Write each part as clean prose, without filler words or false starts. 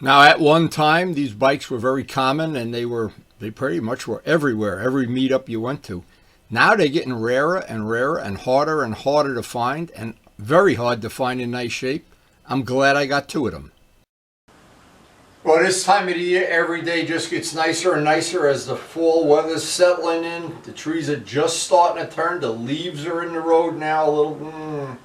Now, at one time, these bikes were very common, and they pretty much were everywhere, every meetup you went to. Now they're getting rarer and rarer and harder to find, and very hard to find in nice shape. I'm glad I got two of them. Well, this time of the year, every day just gets nicer and nicer as the fall weather's settling in. The trees are just starting to turn. The leaves are in the road now a little.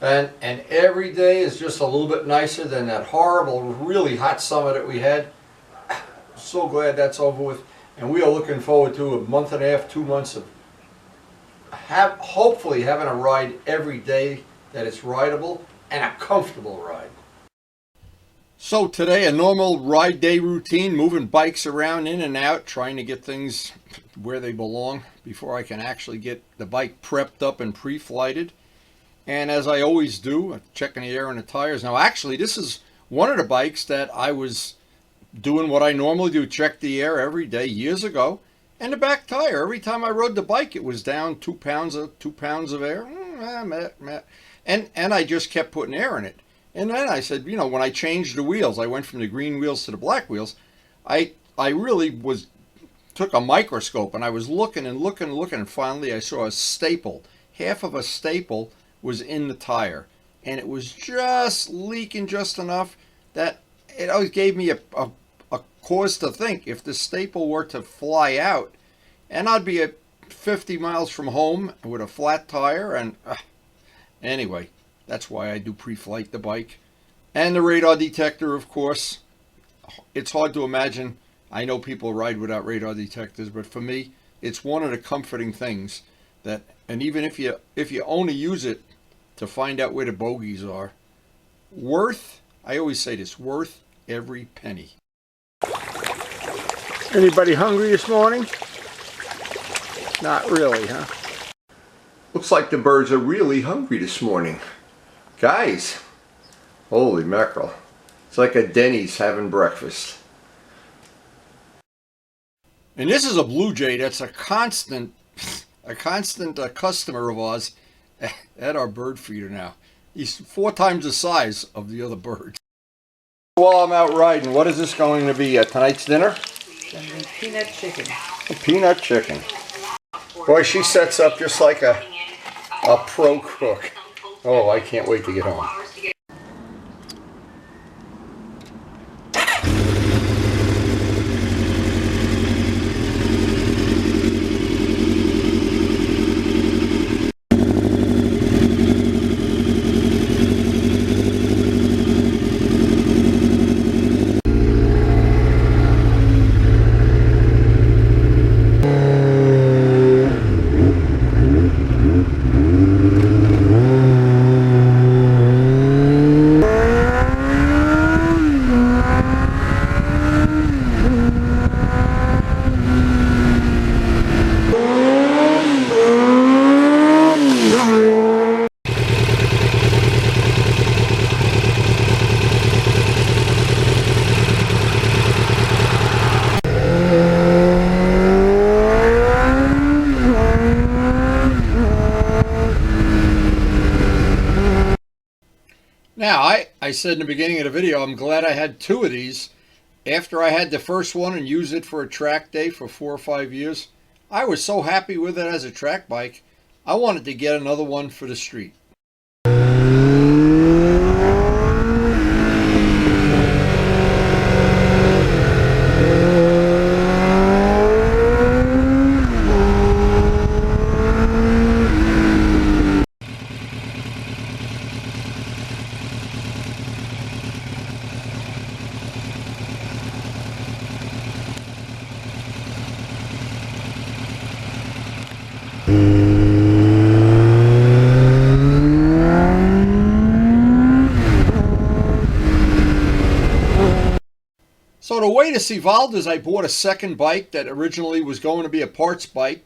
And every day is just a little bit nicer than that horrible, really hot summer that we had. So glad that's over with. And we are looking forward to a month and a half, 2 months of hopefully having a ride every day that is rideable and a comfortable ride. So today, a normal ride day routine, moving bikes around in and out, trying to get things where they belong before I can actually get the bike prepped up and pre-flighted. And as I always do, checking the air in the tires. Now actually, this is one of the bikes that I was doing what I normally do, check the air every day years ago. And the back tire, every time I rode the bike, it was down 2 pounds of air. And I just kept putting air in it. And then I said, when I changed the wheels, I went from the green wheels to the black wheels. I really took a microscope, and I was looking, and finally I saw a staple. Half of a staple was in the tire, and it was just leaking just enough that it always gave me a cause to think if the staple were to fly out, and I'd be at 50 miles from home with a flat tire. And anyway, that's why I do pre-flight the bike. And the radar detector, of course. It's hard to imagine. I know people ride without radar detectors, but for me, it's one of the comforting things that, and even if you only use it to find out where the bogeys are, I always say this, worth every penny. Anybody hungry this morning? Not really, huh? Looks like the birds are really hungry this morning. Guys, holy mackerel. It's like a Denny's having breakfast. And this is a blue jay that's a constant customer of ours at our bird feeder now. He's 4 times the size of the other birds. While I'm out riding, what is this going to be? Tonight's dinner? Peanut chicken. A peanut chicken. Boy, she sets up just like a pro cook. Oh, I can't wait to get home. Now, I said in the beginning of the video, I'm glad I had 2 of these. After I had the first one and used it for a track day for 4 or 5 years, I was so happy with it as a track bike, I wanted to get another one for the street. So the way this evolved is I bought a second bike that originally was going to be a parts bike,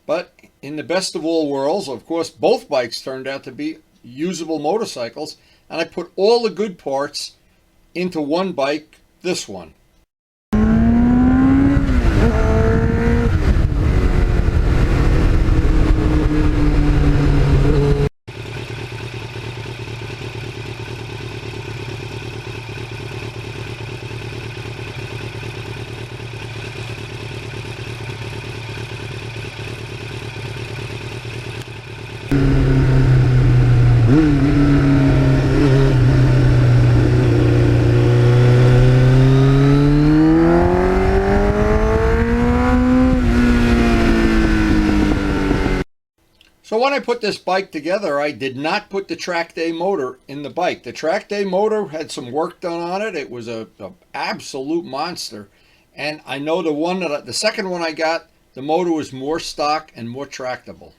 but in the best of all worlds, of course, both bikes turned out to be usable motorcycles, and I put all the good parts into one bike, this one. when I put this bike together, I did not put the track day motor in the bike. The track day motor had some work done on it. It was a absolute monster. And I know the second one I got, the motor was more stock and more tractable.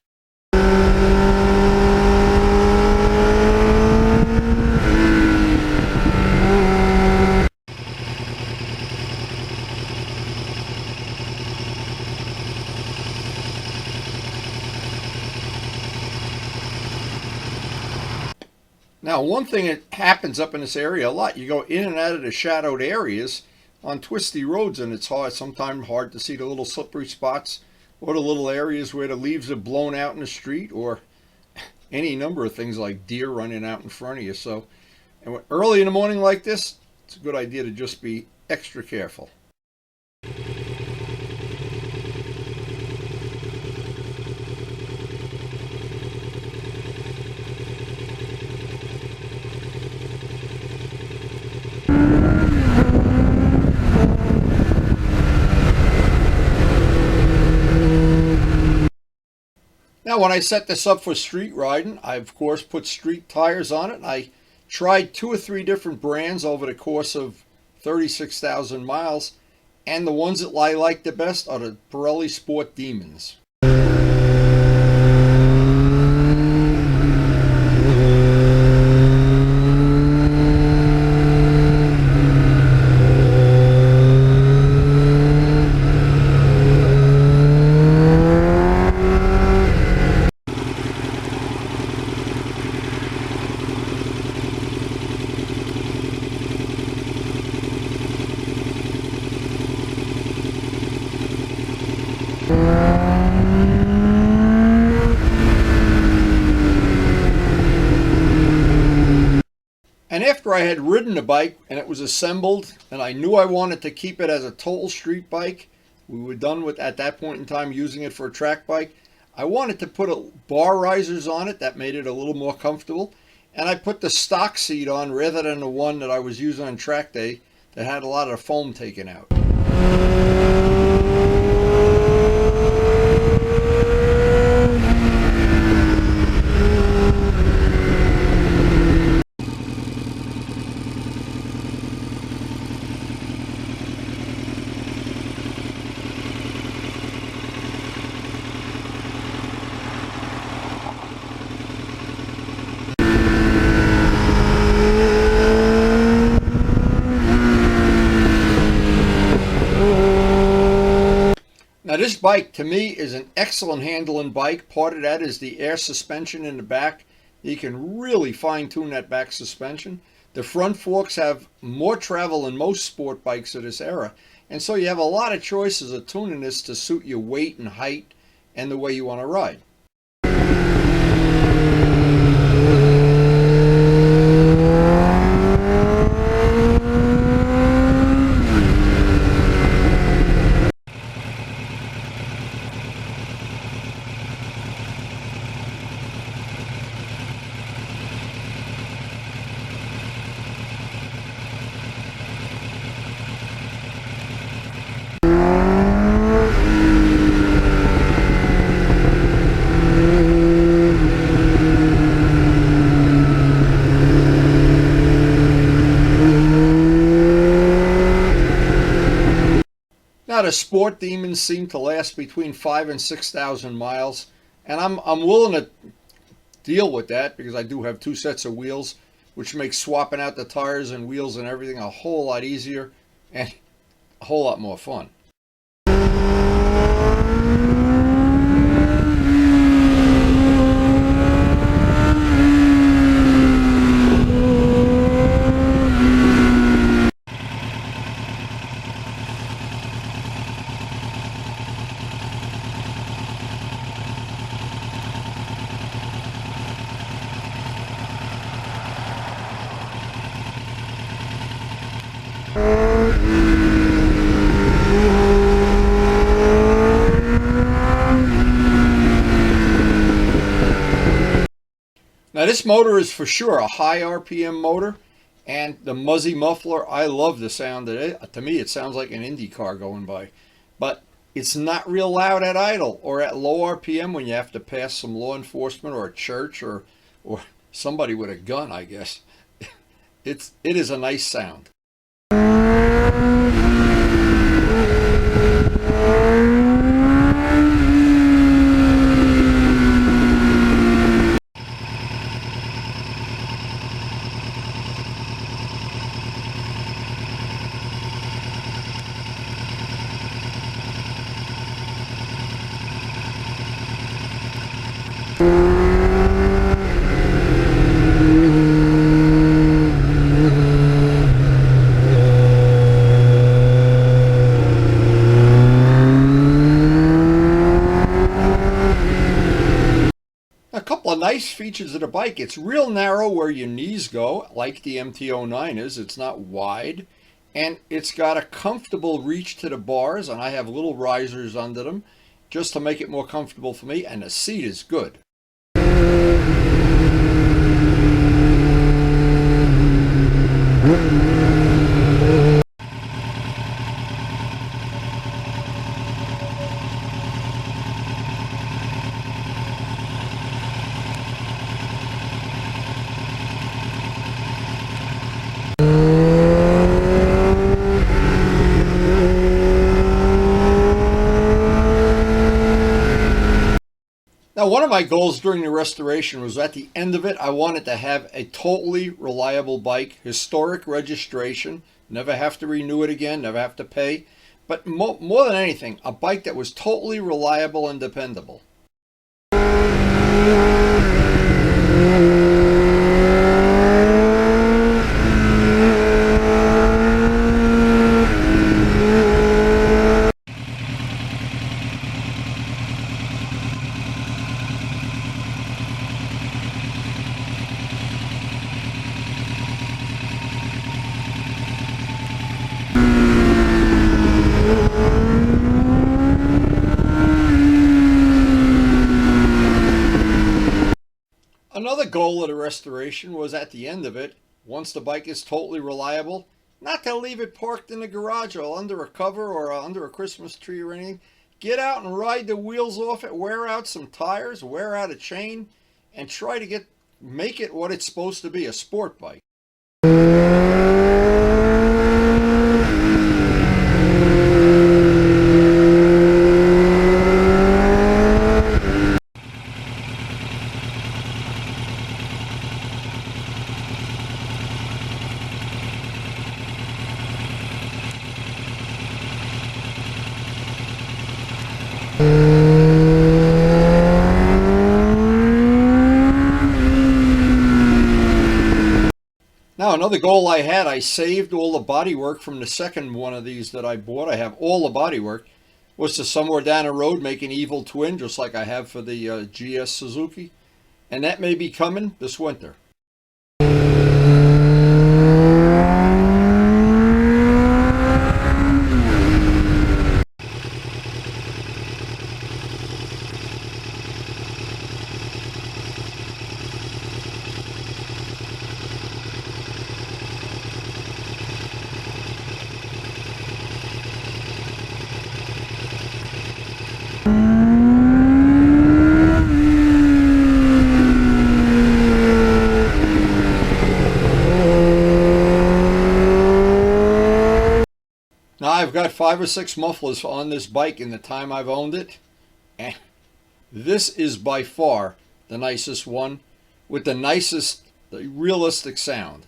Now, one thing that happens up in this area a lot, you go in and out of the shadowed areas on twisty roads, and it's sometimes hard to see the little slippery spots or the little areas where the leaves are blown out in the street, or any number of things like deer running out in front of you. So, and early in the morning like this, it's a good idea to just be extra careful. Now, when I set this up for street riding, I of course put street tires on it. I tried 2 or 3 different brands over the course of 36,000 miles, and the ones that I like the best are the Pirelli Sport Demons. And after I had ridden the bike and it was assembled, and I knew I wanted to keep it as a total street bike, we were done with, at that point in time, using it for a track bike. I wanted to put bar risers on it that made it a little more comfortable, and I put the stock seat on rather than the one that I was using on track day that had a lot of the foam taken out. Now, this bike to me is an excellent handling bike. Part of that is the air suspension in the back. You can really fine tune that back suspension. The front forks have more travel than most sport bikes of this era, and so you have a lot of choices of tuning this to suit your weight and height and the way you want to ride. Now, the Sport Demons seem to last between 5,000 and 6,000 miles, and I'm willing to deal with that because I do have 2 sets of wheels, which makes swapping out the tires and wheels and everything a whole lot easier and a whole lot more fun. Now, this motor is for sure a high RPM motor, and the Muzzy muffler, I love the sound of it. To me, it sounds like an Indy car going by. But It's not real loud at idle or at low RPM when you have to pass some law enforcement or a church or somebody with a gun, I guess. It is a nice sound. A couple of nice features of the bike. It's real narrow where your knees go, like the MT-09 is. It's not wide. And it's got a comfortable reach to the bars, and I have little risers under them just to make it more comfortable for me, and the seat is good. Now, one of my goals during the restoration was at the end of it, I wanted to have a totally reliable bike, historic registration, never have to renew it again, never have to pay, but more than anything, a bike that was totally reliable and dependable. Another goal of the restoration was at the end of it, once the bike is totally reliable, not to leave it parked in the garage or under a cover or under a Christmas tree or anything. Get out and ride the wheels off it, wear out some tires, wear out a chain, and try to make it what it's supposed to be, a sport bike. Now, another goal I had, I saved all the bodywork from the second one of these that I bought. I have all the bodywork. Was to somewhere down the road make an evil twin, just like I have for the GS Suzuki. And that may be coming this winter. Now, I've got 5 or 6 mufflers on this bike in the time I've owned it, and this is by far the nicest one with the nicest, the realistic sound.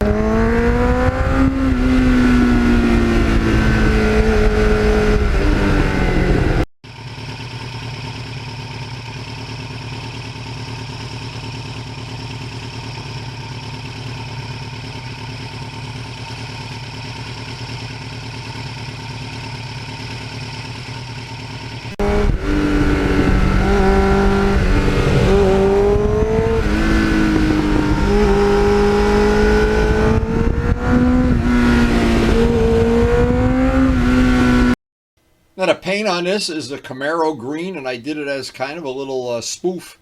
Now, the paint on this is the Camaro green, and I did it as kind of a little spoof.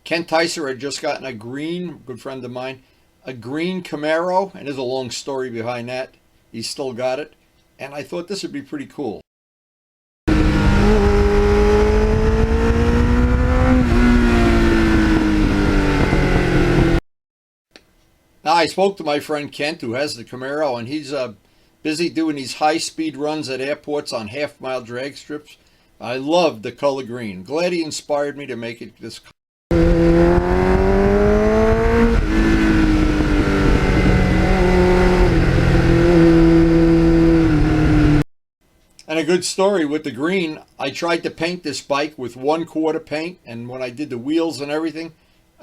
Ken Tyser had just gotten a green, good friend of mine, a green Camaro, and there's a long story behind that. He's still got it, and I thought this would be pretty cool. Now, I spoke to my friend Kent, who has the Camaro, and he's busy doing these high-speed runs at airports on half-mile drag strips. I love the color green. Glad he inspired me to make it this color. And a good story with the green, I tried to paint this bike with 1/4 paint, and when I did the wheels and everything,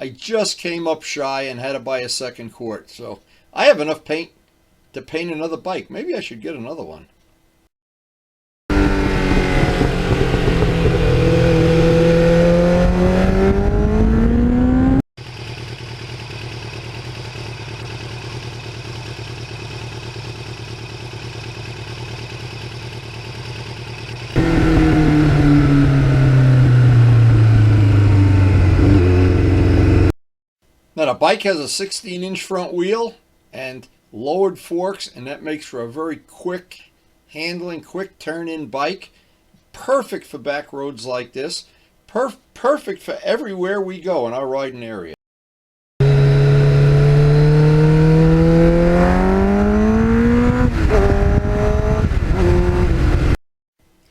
I just came up shy and had to buy a second quart. So I have enough paint to paint another bike. Maybe I should get another one. Now the bike has a 16-inch front wheel and lowered forks, and that makes for a very quick handling, quick turn-in bike. Perfect for back roads like this. Perfect for everywhere we go in our riding area.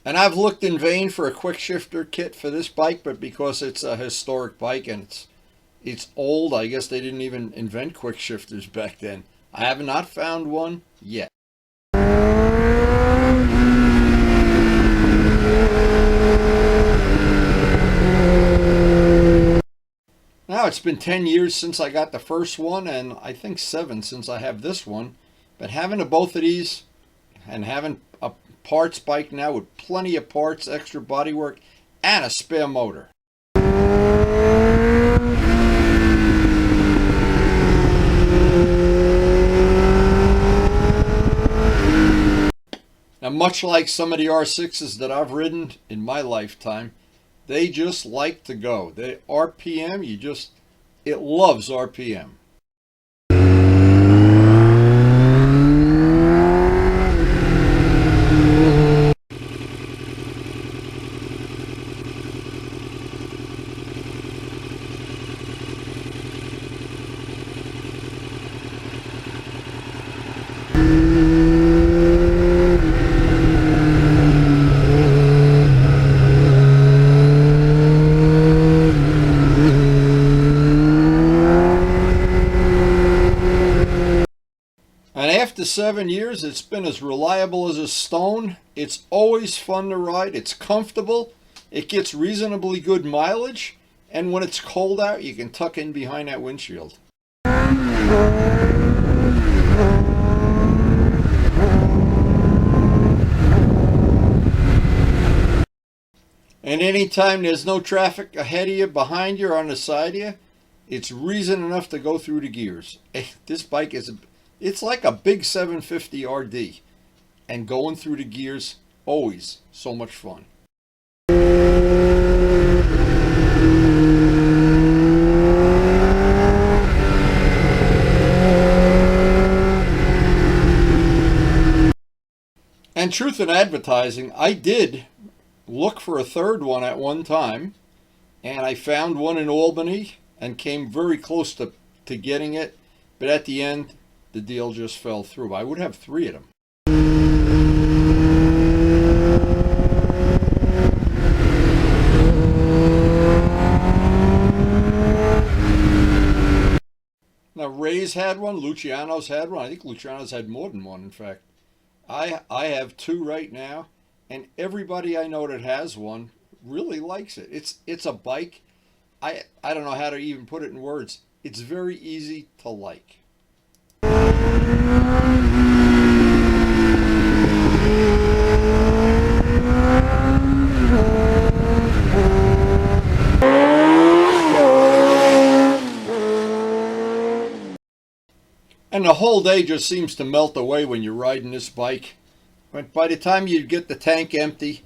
And I've looked in vain for a quick shifter kit for this bike, but because it's a historic bike and it's old, I guess they didn't even invent quick shifters back then. I have not found one yet. Now, it's been 10 years since I got the first one, and I think 7 since I have this one. But having both of these and having a parts bike now with plenty of parts, extra bodywork, and a spare motor. Now, much like some of the R6s that I've ridden in my lifetime, they just like to go. They RPM, it loves RPM. And after 7 years, it's been as reliable as a stone. It's always fun to ride. It's comfortable. It gets reasonably good mileage. And when it's cold out, you can tuck in behind that windshield. And anytime there's no traffic ahead of you, behind you, or on the side of you, it's reason enough to go through the gears. This bike it's like a big 750 RD, and going through the gears, always so much fun. And truth in advertising, I did look for a third one at one time, and I found one in Albany and came very close to getting it, but at the end, the deal just fell through. I would have 3 of them. Now, Ray's had one, Luciano's had one. I think Luciano's had more than one, in fact. I have 2 right now, and everybody I know that has one really likes it. It's a bike. I don't know how to even put it in words. It's very easy to like. And the whole day just seems to melt away when you're riding this bike. But by the time you get the tank empty,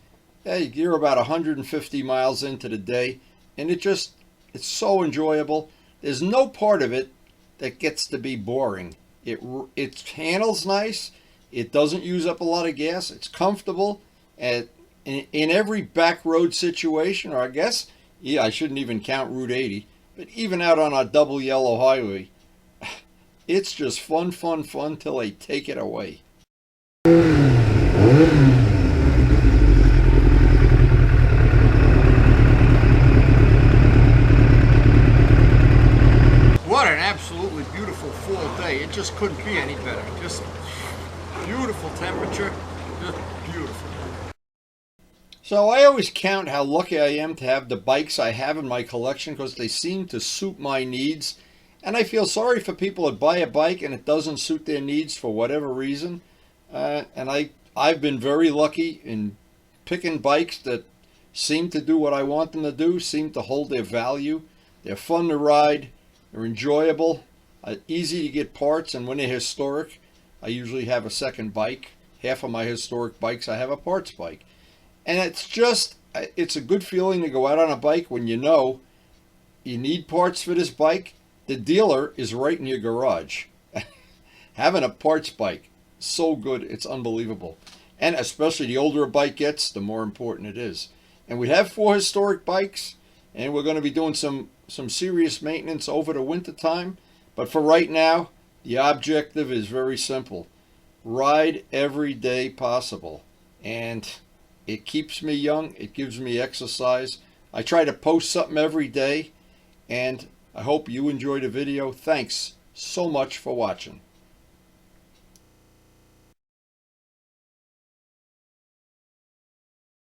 you're about 150 miles into the day, and it's so enjoyable. There's no part of it that gets to be boring. It handles nice. It doesn't use up a lot of gas. It's comfortable. And in every back road situation, or I guess, I shouldn't even count Route 80, but even out on a double yellow highway, It's just fun, fun, fun till they take it away. What an absolutely beautiful fall day. It just couldn't be any better. Just beautiful temperature. Just beautiful. So I always count how lucky I am to have the bikes I have in my collection because they seem to suit my needs. And I feel sorry for people that buy a bike and it doesn't suit their needs for whatever reason. I've been very lucky in picking bikes that seem to do what I want them to do, seem to hold their value. They're fun to ride, they're enjoyable, easy to get parts, and when they're historic, I usually have a second bike. Half of my historic bikes, I have a parts bike. And it's a good feeling to go out on a bike when you know you need parts for this bike. The dealer is right in your garage. Having a parts bike, so good, it's unbelievable. And especially the older a bike gets, the more important it is. And we have 4 historic bikes, and we're going to be doing some serious maintenance over the winter time. But for right now, the objective is very simple. Ride every day possible. And it keeps me young. It gives me exercise. I try to post something every day. And I hope you enjoyed the video. Thanks so much for watching.